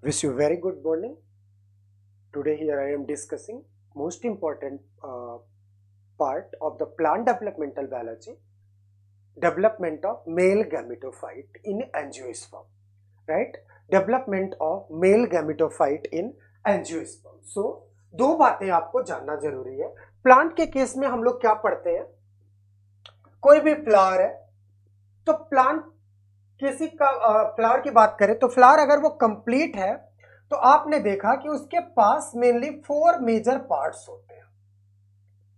Wish you very good morning. Today here I am discussing most important part of the plant developmental biology, development of male gametophyte in angiosperm, right? Development of male gametophyte in angiosperm. So दो बातें आपको जानना जरूरी है। Plant के case में हम लोग क्या पढ़ते हैं, कोई भी फ्लावर है तो प्लांट किसी का फ्लावर की बात करें तो फ्लावर अगर वो कंप्लीट है तो आपने देखा कि उसके पास मेनली 4 मेजर पार्ट्स होते हैं।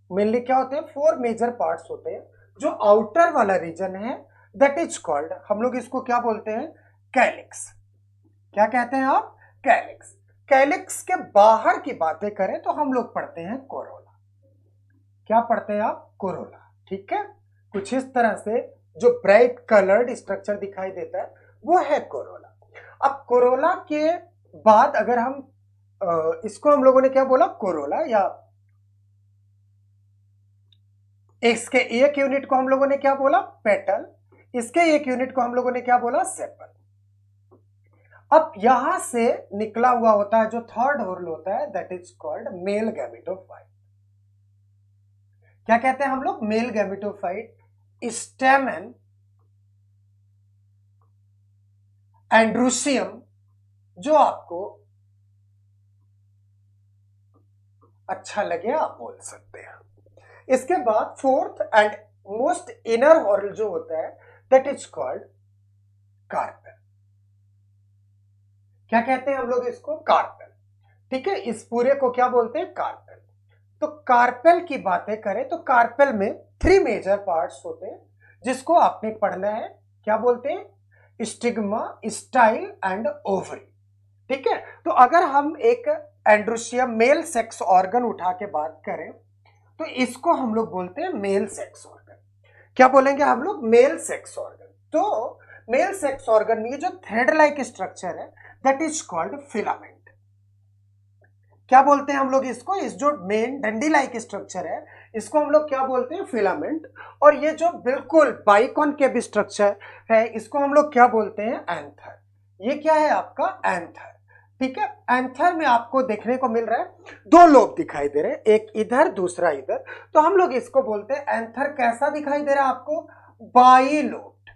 मेनली क्या होते हैं? 4 मेजर पार्ट्स होते हैं। जो आउटर वाला रीजन है दैट इज कॉल्ड, हम लोग इसको क्या बोलते हैं? कैलिक्स। क्या कहते हैं आप? कैलिक्स। कैलिक्स के बाहर की बातें करें तो हम लोग पढ़ते हैं कोरोला। क्या पढ़ते हैं आप? कोरोला। ठीक है, कुछ इस तरह से जो ब्राइट कलर्ड स्ट्रक्चर दिखाई देता है वो है कोरोला। अब कोरोला के बाद अगर हम इसको हम लोगों ने क्या बोला? कोरोला, या इसके एक यूनिट को हम लोगों ने क्या बोला? पेटल। इसके एक यूनिट को हम लोगों ने क्या बोला? सेपल। अब यहां से निकला हुआ होता है जो थर्ड हॉर्न होता है that is called male gametophyte. क्या कहते हैं हम लोग? Male gametophyte. स्टेमन, एंड्रूसियम, जो आपको अच्छा लगे आप बोल सकते हैं। इसके बाद fourth and most inner horn जो होता है दैट इज कॉल्ड कार्पेल। क्या कहते हैं हम लोग इसको? कार्पेल। ठीक है, इस पूरे को क्या बोलते हैं? कार्पेल। तो कार्पेल की बातें करें तो कार्पेल में 3 मेजर पार्ट्स होते हैं जिसको आपने पढ़ना है। क्या बोलते हैं? Stigma, style and ovary. ठीक है, तो अगर हम एक एंड्रोसियम मेल सेक्स ऑर्गन उठा के बात करें तो इसको हम लोग बोलते हैं मेल सेक्स ऑर्गन। क्या बोलेंगे हम लोग? Male sex organ. तो मेल सेक्स ऑर्गन में जो थ्रेड लाइक स्ट्रक्चर है दैट इज कॉल्ड फिलामेंट। क्या बोलते हैं हम लोग इसको? इस जो मेन डंडी लाइक स्ट्रक्चर है इसको हम लोग क्या बोलते हैं? फिलामेंट। और ये जो बिल्कुल बाइकॉनकेव स्ट्रक्चर है इसको हम लोग क्या बोलते हैं? एंथर। ये क्या है आपका? एंथर। ठीक है, एंथर में आपको देखने को मिल रहा है 2 लोब दिखाई दे रहे हैं, एक इधर दूसरा इधर। तो हम लोग इसको बोलते हैं एंथर। कैसा दिखाई दे रहा है आपको? बाइलोब्ड।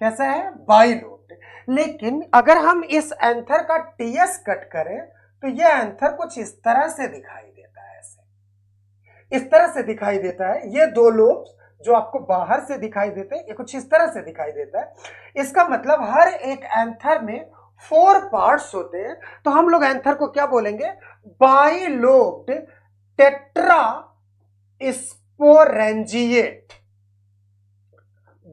कैसा है? बाइलोब्ड। लेकिन अगर हम इस एंथर का टीएस कट करें तो ये एंथर कुछ इस तरह से दिखाई देता है। ऐसे इस तरह से दिखाई देता है। ये 2 लोब्स जो आपको बाहर से दिखाई देते हैं ये कुछ इस तरह से दिखाई देता है। इसका मतलब हर एक एंथर में 4 पार्ट्स होते हैं। तो हम लोग एंथर को क्या बोलेंगे? Bilobed tetra sporangiate.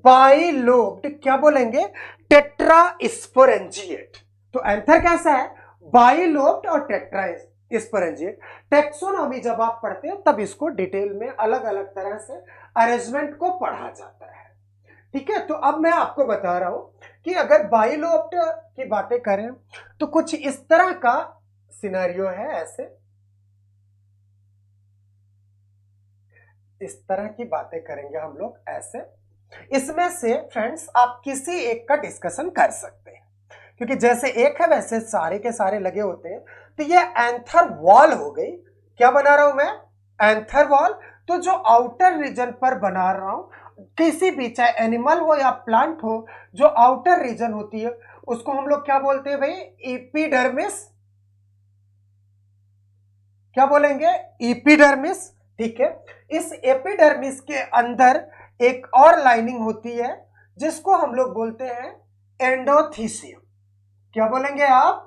बाइलोब्ड क्या बोलेंगे? Tetra sporangiate. तो एंथर कैसा है? बाइलोब्ड और टेट्रा स्पोरेंजिएट। टेक्सोनॉमी जब आप पढ़ते हैं तब इसको डिटेल में अलग अलग तरह से अरेंजमेंट को पढ़ा जाता है। ठीक है, तो अब मैं आपको बता रहा हूं कि अगर बाइलोब्ड की बातें करें तो कुछ इस तरह का सिनेरियो है। ऐसे इस तरह की बातें करेंगे हम लोग ऐसे। इसमें से फ्रेंड्स आप किसी एक का डिस्कशन कर सकते हैं क्योंकि जैसे एक है वैसे सारे के सारे लगे होते हैं। तो ये एंथर वॉल हो गई। क्या बना रहा हूं मैं? Anther wall. तो जो आउटर रीजन पर बना रहा हूं, किसी भी चाहे एनिमल हो या प्लांट हो, जो आउटर रीजन होती है उसको हम लोग क्या बोलते हैं भाई? एपिडर्मिस। क्या बोलेंगे? एपिडर्मिस। ठीक है, इस एपिडर्मिस के अंदर एक और लाइनिंग होती है जिसको हम लोग बोलते हैं एंडोथीसियम। क्या बोलेंगे आप?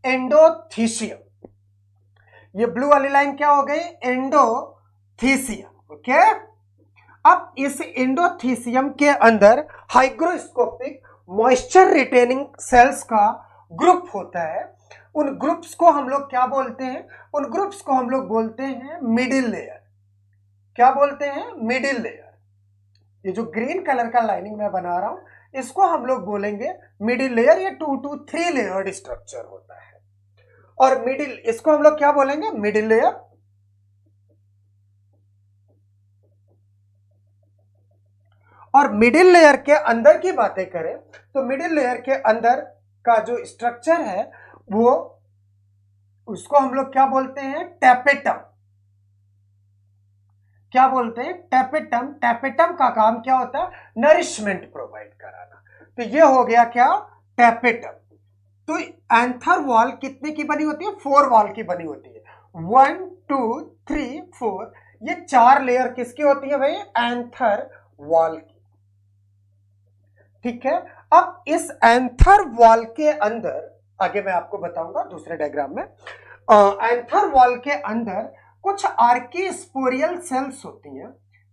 एंडोथीसियम। ये ब्लू वाली लाइन क्या हो गई? एंडोथीसियम। ओके, अब इस एंडोथीसियम के अंदर हाइग्रोस्कोपिक मॉइस्चर रिटेनिंग सेल्स का ग्रुप होता है। उन ग्रुप्स को हम लोग क्या बोलते हैं? उन ग्रुप्स को हम लोग बोलते हैं मिडिल लेयर। क्या बोलते हैं? Middle layer. ये जो ग्रीन कलर का लाइनिंग मैं बना रहा हूं इसको हम लोग बोलेंगे मिडिल लेयर। ये 2 to 3 लेयर्ड स्ट्रक्चर होता है। और मिडिल, इसको हम लोग क्या बोलेंगे? Middle layer. और मिडिल लेयर के अंदर की बातें करें तो मिडिल लेयर के अंदर का जो स्ट्रक्चर है वो उसको हम लोग क्या बोलते हैं, टैपेटम। क्या बोलते हैं, टैपेटम। टैपेटम का काम क्या होता है, नरिशमेंट प्रोवाइड कराना। तो ये हो गया क्या, टैपेटम। तो एंथर वॉल कितने की बनी होती है, 4 वॉल की बनी होती है। 1 2 3 4, ये 4 लेयर किसकी होती है भाई, एंथर वॉल की। ठीक है, अब इस एंथर वॉल के अंदर, आगे मैं आपको बताऊंगा दूसरे डायग्राम में, एंथर वॉल के अंदर कुछ आर्कीस्पोरियल सेल्स होती हैं।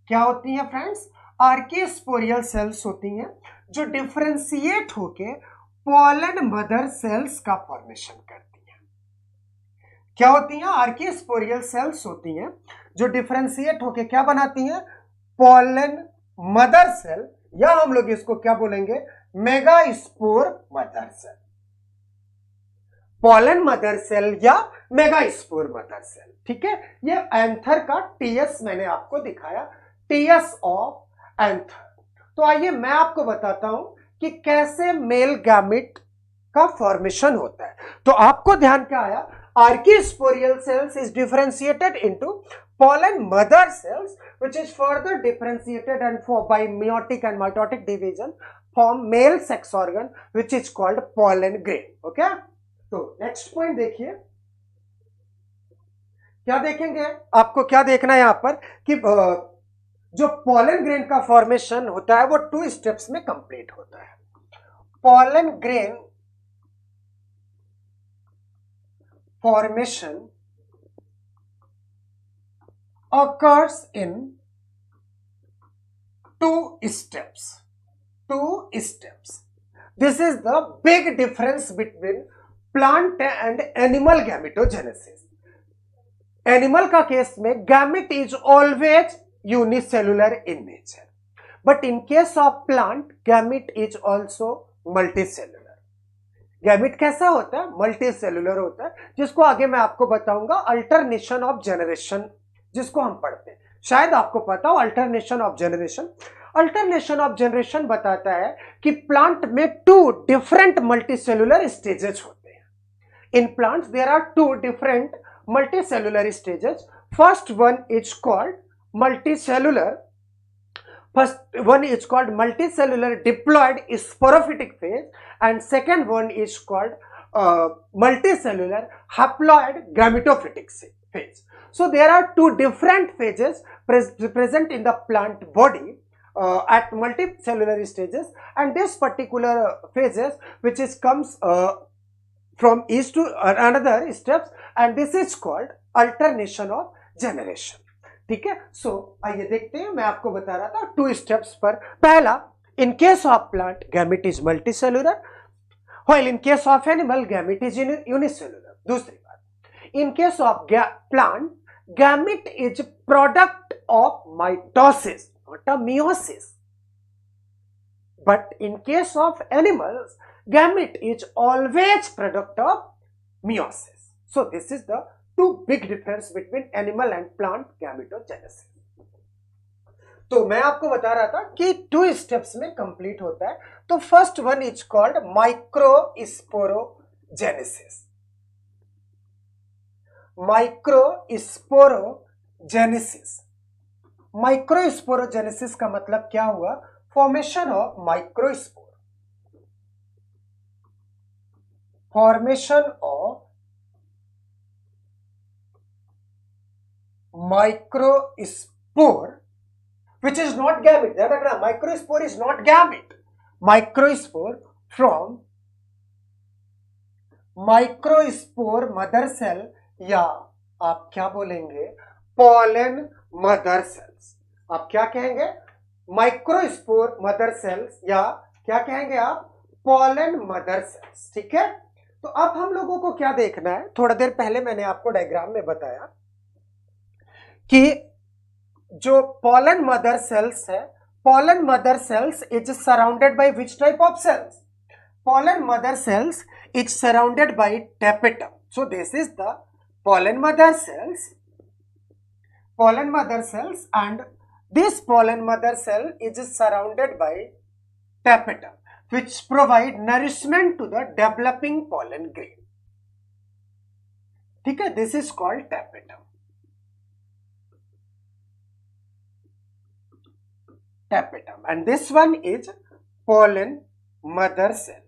क्या होती हैं फ्रेंड्स, आर्कीस्पोरियल सेल्स होती हैं जो डिफरेंशिएट होके पॉलन मदर सेल्स का फॉर्मेशन करती हैं। क्या होती हैं, आर्कीस्पोरियल सेल्स होती हैं जो डिफरेंशिएट होके क्या बनाती हैं, पॉलन मदर सेल, या हम लोग इसको क्या बोलेंगे, megaspore mother cell. Pollen mother cell या मेगास्पोर मदर सेल। ठीक है, ये एंथर का टीएस मैंने आपको दिखाया, टीएस ऑफ एंथर। तो आइए मैं आपको बताता हूं कि कैसे मेल गैमेट का फॉर्मेशन होता है। तो आपको ध्यान क्या आया, archesporial cells is differentiated into pollen mother cells which is further differentiated and by meiotic and mitotic division form male sex organ which is called pollen grain. Okay, तो next point देखिए, क्या देखेंगे, आपको क्या देखना है यहां पर कि जो पॉलन ग्रेन का फॉर्मेशन होता है वो 2 स्टेप्स में कंप्लीट होता है। Pollen grain formation occurs in 2 steps. 2 steps. This is the big difference between plant and animal gametogenesis. Animal का केस में gamete is always unicellular in nature, but in case of plant gamete is also multicellular. Gamete कैसा होता है, multi cellular होता है, जिसको आगे मैं आपको बताऊंगा अल्टरनेशन ऑफ जनरेशन, जिसको हम पढ़ते हैं, शायद आपको पता हो alternation of generation. Alternation of generation बताता है कि प्लांट में 2 डिफरेंट मल्टीसेलुलर स्टेजेस होते हैं। In plants there are 2 different multicellular stages. First one is called multicellular, first one is called multicellular diploid sporophytic phase, and second one is called multicellular haploid gametophytic phase. So there are 2 different phases present in the plant body at multicellular stages, and this particular phases which is comes from each to another steps, and this is called alternation of generation. ठीक है, सो आइए देखते हैं, मैं आपको बता रहा था 2 स्टेप्स पर। पहला, in case of plant gamete is multicellular, while in case of animal gamete is unicellular. दूसरी बात, in case of plant gamete is product of mitosis not a meiosis, but in case of animals gamete is always product of meiosis. So this is the 2 big difference between animal and plant gametogenesis. तो मैं आपको बता रहा था कि 2 steps में complete होता है। तो first one is called microsporogenesis. Microsporogenesis, microsporogenesis का मतलब क्या हुआ, formation of microspore, formation of microspore which is not gamete. ध्यान रखना, microspore is not gamete. Microspore from microspore mother cell, या आप क्या बोलेंगे, pollen mother cells। आप क्या कहेंगे, माइक्रोस्पोर मदर सेल्स, या क्या कहेंगे आप, pollen mother cells। ठीक है, तो अब हम लोगों को क्या देखना है, थोड़ा देर पहले मैंने आपको डायग्राम में बताया कि जो पॉलन मदर सेल्स है, pollen mother cells is surrounded by which type of cells, pollen mother cells is surrounded by tapetum. So this is the pollen mother cells, and this pollen mother cell is surrounded by tapetum which provide nourishment to the developing pollen grain. ठीक है, this is called tapetum. Tapetum, and this one is pollen mother cell.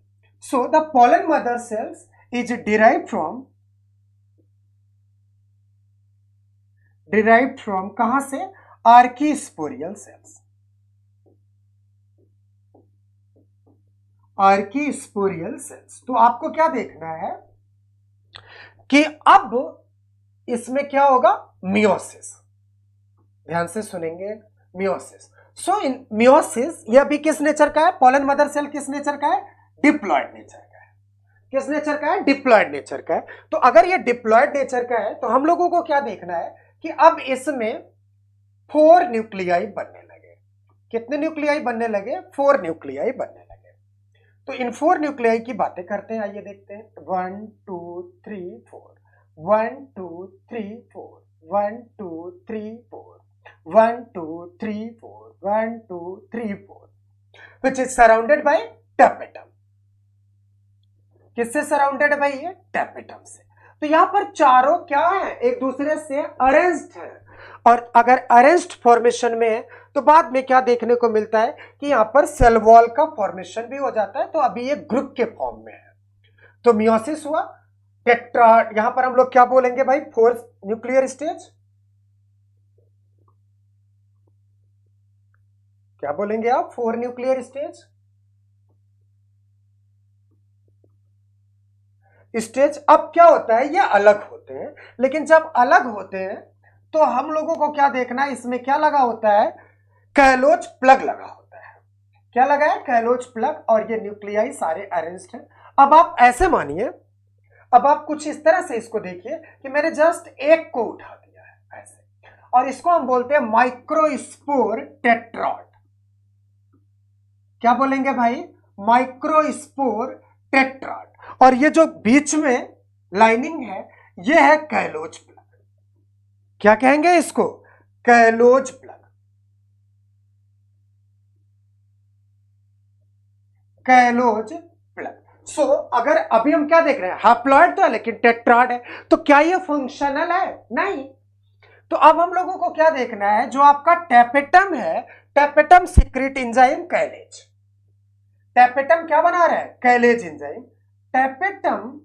So the pollen mother cells is derived from कहां से? आर्कीस्पोरियल sales. आर्कीस्पोरियल sales. तो आपको क्या देखना है कि अब इसमें क्या होगा? मियोसिस। ध्यान से सुनेंगे, मियोसिस। सो इन मियोसिस, यह भी किस नेचर का है? पॉलन मदर सेल किस नेचर का है? डिप्लॉयड नेचर का है। किस नेचर का है? डिप्लॉयड नेचर का है। तो अगर ये डिप्लॉयड नेचर का है तो हम लोगों को क्या देखना है कि अब इसमें 4 न्यूक्लियाई बनने लगे। कितने न्यूक्लियाई बनने लगे? 4 न्यूक्लियाई बनने लगे। तो इन 4 न्यूक्लियाई की बातें करते हैं, आइए देखते हैं। 1 2 3 4, 1 2 3 4, 1 2 3 4, 1 2 3 4, 1 2 3 4, which is surrounded by tapetum। किससे सराउंडेड है भाई? ये टैपेटम से। तो यहां पर चारों क्या है? एक दूसरे से अरेंज्ड है। और अगर अरेंज्ड फॉर्मेशन में है तो बाद में क्या देखने को मिलता है कि यहां पर सेल वॉल का फॉर्मेशन भी हो जाता है। तो अभी ये ग्रुप के फॉर्म में है। तो मियोसिस हुआ, टेट्राड, यहां पर हम लोग क्या बोलेंगे भाई? 4 न्यूक्लियर स्टेज। क्या बोलेंगे आप? 4 न्यूक्लियर स्टेज। स्टेज अब क्या होता है? ये अलग होते हैं, लेकिन जब अलग होते हैं तो हम लोगों को क्या देखना है? इसमें क्या लगा होता है? कैलोज प्लग लगा होता है। क्या लगा है? Callose plug. और ये न्यूक्लियाई सारे अरेंज्ड हैं। अब आप ऐसे मानिए, अब आप कुछ इस तरह से इसको देखिए कि मैंने जस्ट एक को उठा दिया है ऐसे, और इसको हम बोलते हैं माइक्रोस्पोर टेट्रॉड। क्या बोलेंगे भाई? माइक्रोस्पोर टेट्रॉड। और ये जो बीच में लाइनिंग है ये है कैलोज प्लग। क्या कहेंगे इसको? Callose plug. Callose plug. So अगर अभी हम क्या देख रहे हैं? हैप्लॉइड तो है लेकिन टेट्राड है। तो क्या ये फंक्शनल है? नहीं। तो अब हम लोगों को क्या देखना है? जो आपका टैपेटम है, टैपेटम सीक्रेट एंजाइम कैलेज। टैपेटम क्या बना रहा है? कैलेज एंजाइम। टैपेटम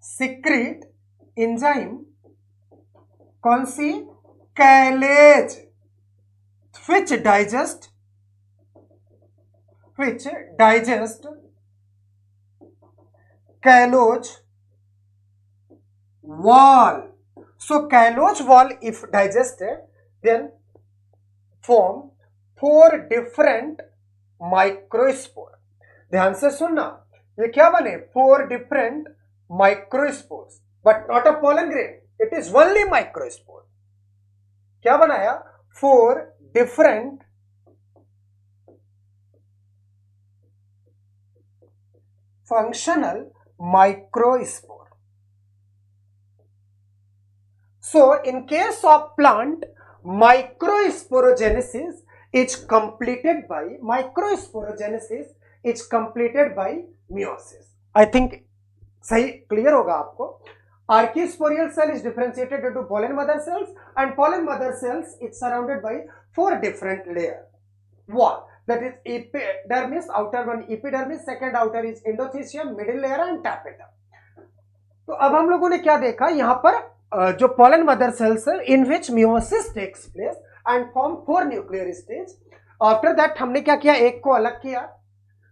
सीक्रेट एंजाइम कौन सी? कैलेज, which digest callose wall. So callose wall if digested then form 4 different microspore। ध्यान से सुनना, ये क्या बने? 4 different microspores, but not a pollen grain, it is only microspore। क्या बनाया? 4 different functional microspore। So in case of plant, microsporogenesis is completed by meiosis। I think सही clear होगा आपको। Archisporial cell is differentiated into pollen mother cells, and pollen mother cells is surrounded by 4 different layers wall, that is epidermis, outer one epidermis, second outer is endothecium, middle layer and tapetum। तो अब हम लोगों ने क्या देखा? यहां पर जो pollen mother cells है in which meiosis takes place and form 4 nuclear stage। After that हमने क्या किया? एक को अलग किया,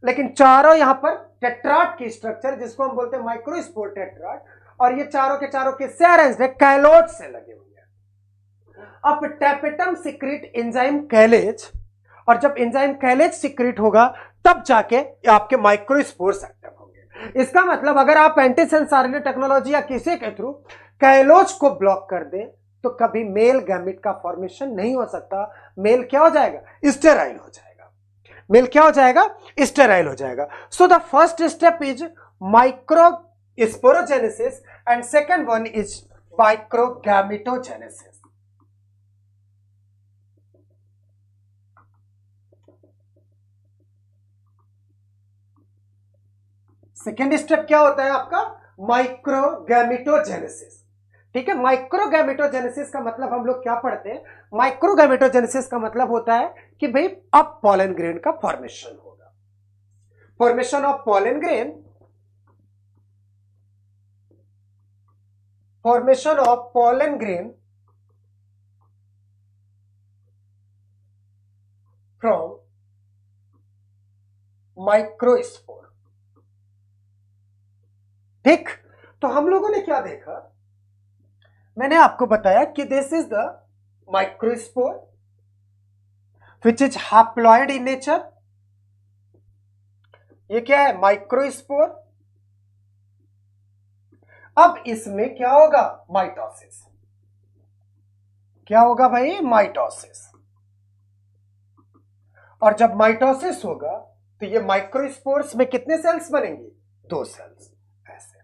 लेकिन चारों यहां पर टेट्राड की स्ट्रक्चर, जिसको हम बोलते हैं माइक्रोस्पोर टेट्राड, और ये चारों के चारों किससे अरेंज्ड है? कैलोज से लगे हुए हैं। अब टैपेटम सीक्रेट एंजाइम कैलेज, और जब एंजाइम कैलेज सीक्रेट होगा तब जाके आपके माइक्रोस्पोर्स एक्टिव होंगे। इसका मतलब अगर आप एंटीसेंस आरएनए टेक्नोलॉजी या किसी के थ्रू कैलोज को ब्लॉक कर दें तो कभी मेल गैमेट का फॉर्मेशन नहीं हो सकता। मेल क्या हो जाएगा? स्टेराइल हो जाएगा। मेल क्या हो जाएगा? स्टेराइल हो जाएगा। So the first step is microsporogenesis and second one is microgametogenesis. Second step क्या होता है आपका? माइक्रोगैमेटोजेनेसिस। ठीक है, माइक्रोगैमेटोजेनेसिस का मतलब हम लोग क्या पढ़ते हैं, माइक्रोगैमेटोजेनेसिस का मतलब होता है कि भाई अब पॉलन ग्रेन का फॉर्मेशन होगा। Formation of pollen grain, formation of pollen grain from microspore. ठीक, तो हम लोगों ने क्या देखा, मैंने आपको बताया कि this is the microspore which is haploid in nature. ये क्या है, माइक्रोस्पोर। अब इसमें क्या होगा, माइटोसिस। क्या होगा भाई, माइटोसिस। और जब माइटोसिस होगा तो ये माइक्रोस्पोर्स में कितने सेल्स बनेंगे, 2 सेल्स। ऐसे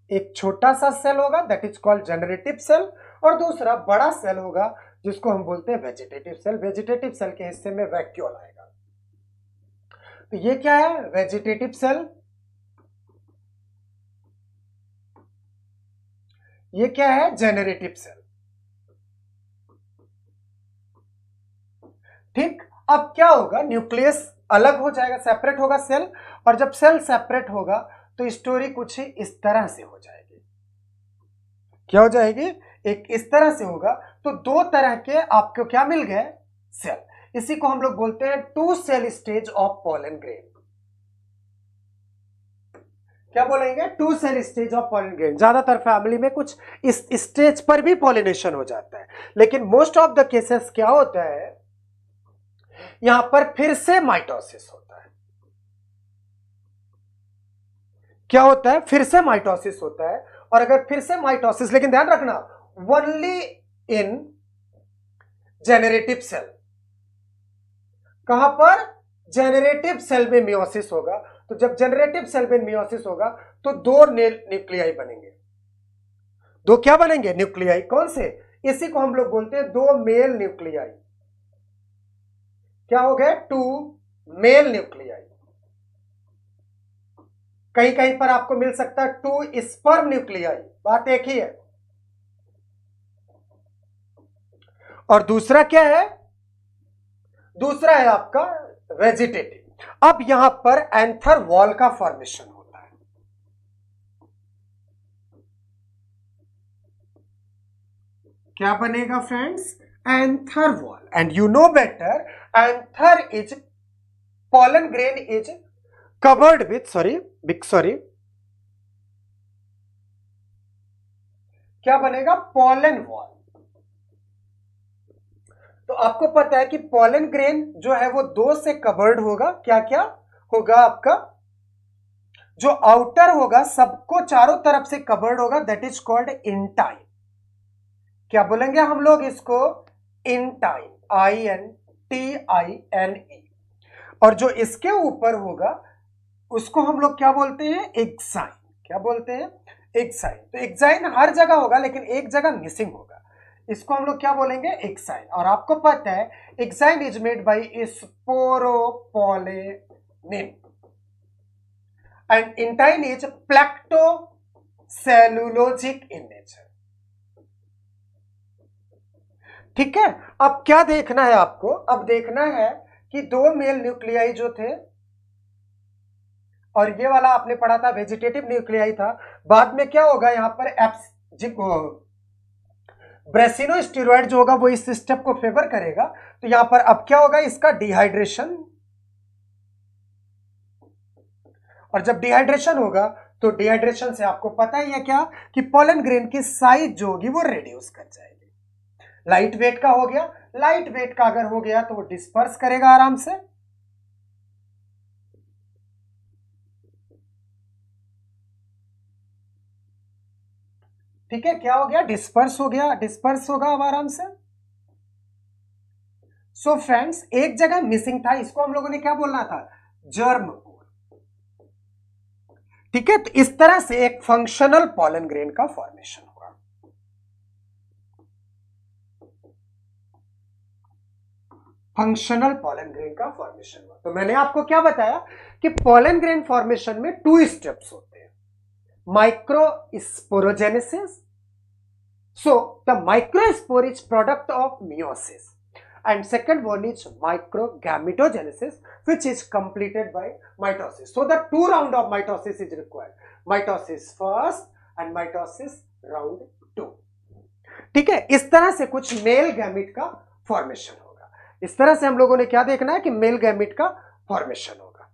एक छोटा सा सेल होगा that is called generative cell, और दूसरा बड़ा सेल होगा जिसको हम बोलते हैं वेजिटेटिव सेल। वेजिटेटिव सेल के हिस्से में वैक्यूल आएगा। तो ये क्या है, वेजिटेटिव सेल। ये क्या है, जेनरेटिव सेल। ठीक, अब क्या होगा, न्यूक्लियस अलग हो जाएगा, सेपरेट होगा सेल, और जब सेल सेपरेट होगा तो स्टोरी कुछ ही इस तरह से हो जाएगी। क्या हो जाएगी, एक इस तरह से होगा। तो 2 तरह के आपको क्या मिल गए, सेल। इसी को हम लोग बोलते हैं 2 cell stage of pollen grain. क्या बोलेंगे, 2 cell stage of pollen grain. ज्यादातर फैमिली में कुछ इस स्टेज पर भी पॉलिनेशन हो जाता है, लेकिन मोस्ट ऑफ द केसेस क्या होता है, यहां पर फिर से माइटोसिस होता है। क्या होता है, फिर से माइटोसिस होता है। और अगर फिर से माइटोसिस, लेकिन ध्यान रखना, ओनली इन जेनरेटिव सेल। कहां पर, जेनरेटिव सेल में मियोसिस होगा। तो जब जेनरेटिव सेल में मियोसिस होगा तो 2 न्यूक्लियाई बनेंगे। 2 क्या बनेंगे, न्यूक्लियाई। कौन से, इसी को हम लोग बोलते हैं 2 मेल न्यूक्लियाई। क्या हो गए, 2 मेल न्यूक्लियाई। कहीं कहीं पर आपको मिल सकता है 2 स्पर्म न्यूक्लियाई, बात एक ही है। और दूसरा क्या है, दूसरा है आपका वेजिटेटिव। अब यहां पर एंथर वॉल का फॉर्मेशन होता है। क्या बनेगा friends, anther wall. And you know better, anther is, pollen grain is covered with, sorry, क्या बनेगा, पॉलन वॉल। तो आपको पता है कि पॉलन ग्रेन जो है वो 2 से कवर्ड होगा। क्या क्या होगा आपका, जो आउटर होगा सबको चारों तरफ से कवर्ड होगा, दैट इज कॉल्ड इंटाइन। क्या बोलेंगे हम लोग इसको, इंटाइन, INTINE। और जो इसके ऊपर होगा उसको हम लोग क्या बोलते हैं, एक्साइन। क्या बोलते हैं, एक्साइन। तो एक्साइन हर जगह होगा लेकिन एक जगह मिसिंग होगा, इसको हम लोग क्या बोलेंगे, एक्साइन। और आपको पता है exine is made by sporopollenin and intine is pectocellulosic in nature. ठीक है, अब क्या देखना है आपको, अब देखना है कि 2 मेल न्यूक्लियाई जो थे, और ये वाला आपने पढ़ा था वेजिटेटिव न्यूक्लियाई था। बाद में क्या होगा, यहां पर ब्रेसिनोस्टेरॉइड जो होगा वो इस स्टेप को फेवर करेगा। तो यहां पर अब क्या होगा, इसका डिहाइड्रेशन। और जब डिहाइड्रेशन होगा तो डिहाइड्रेशन से आपको पता ही है क्या, कि पॉलन ग्रेन की साइज जो होगी वो रिड्यूस कर जाएगी। लाइट वेट का हो गया, लाइट वेट का अगर हो गया तो वो डिस्पर्स करेगा आराम से। ठीक है, क्या हो गया, डिस्पर्स हो गया, डिस्पर्स होगा अब आराम से। सो फ्रेंड्स, एक जगह मिसिंग था, इसको हम लोगों ने क्या बोलना था, जर्म कोर। ठीक है, तो इस तरह से एक फंक्शनल पॉलन ग्रेन का फॉर्मेशन हुआ। फंक्शनल पॉलन ग्रेन का फॉर्मेशन हुआ। तो मैंने आपको क्या बताया कि पॉलन ग्रेन फॉर्मेशन में 2 स्टेप्स होते हैं। microsporogenesis. So the microspore is product of meiosis, and second one is microgametogenesis, which is completed by mitosis. So the 2 round of mitosis is required, mitosis first and mitosis round 2. ठीक है, इस तरह से कुछ male gamete का formation होगा। इस तरह से हम लोगों ने क्या देखना है कि मेल गैमिट का फॉर्मेशन होगा।